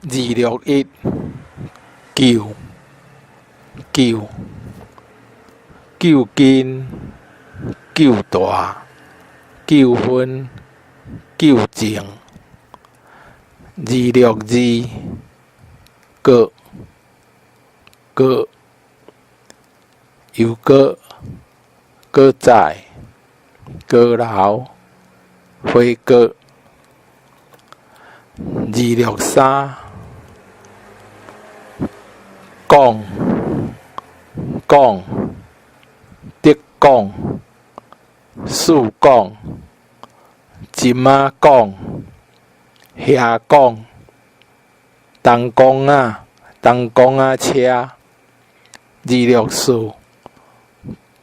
261救救救紧救大救分救静262过过又过过在过劳回过263讲讲得讲事讲今仔讲遐讲东公仔车264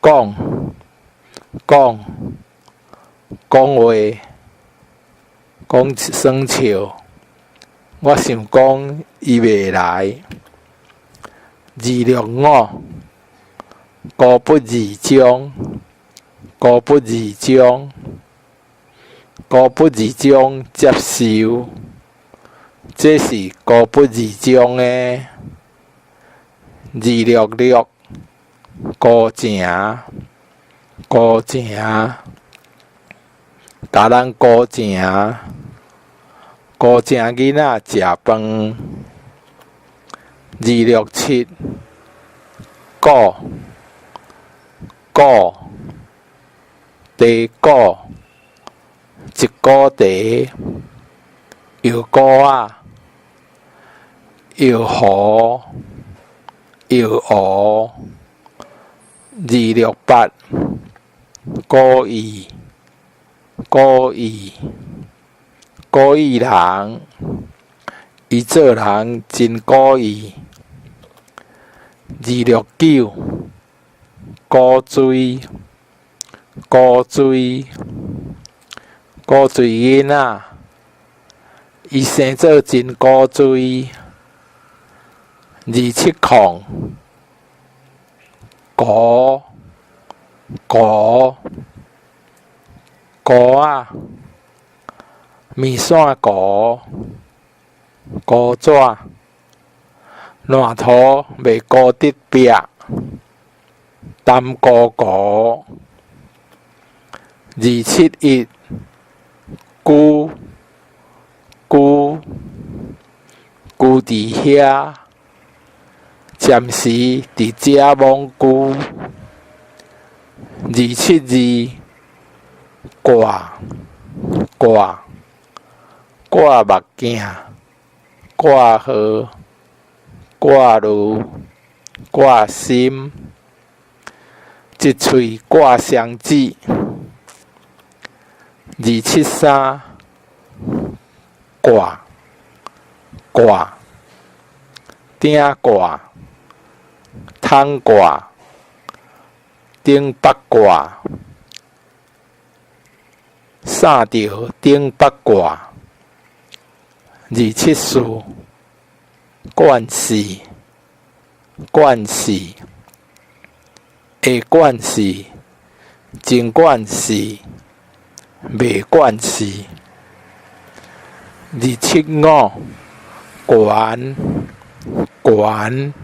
讲讲话讲耍笑我想讲伊袂来265孤不二将孤不二将孤不二将接受这是孤不二将的266孤正孤正甲咱孤正孤正囡仔食饭267鼓鼓茶鼓一鼓茶摇鼓仔摇壶摇壶268故意故意故意人伊做人真故意269古锥古锥古锥囡仔伊生做真古锥270古古古仔面线糊糊纸烂土袂糊得壁淡糊糊271龜龜龜伫遐暂时伫遮罔龜272挂挂挂目镜挂号挂如挂心一喙挂双指273挂挂顶挂窗挂顶北挂三条顶北挂274惯势惯势会惯势真惯势袂惯势275悬悬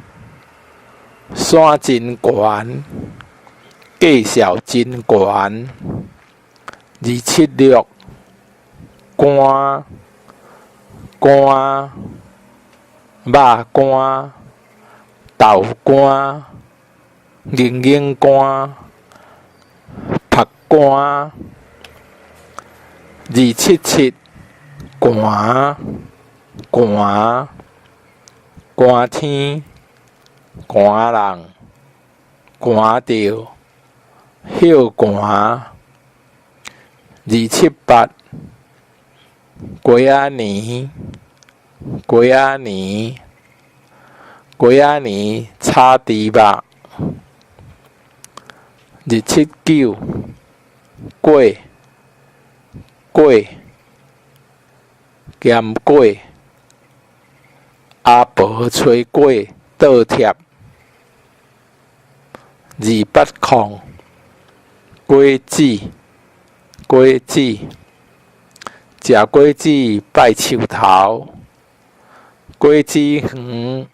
山真悬计数真悬276干干肉干豆干硬硬干晒干277寒寒寒天寒人寒着歇寒278鸡仔年鸡仔年鸡仔年炒猪肉279粿粿咸粿阿婆炊粿倒贴280果子果子食果子拜树头果子园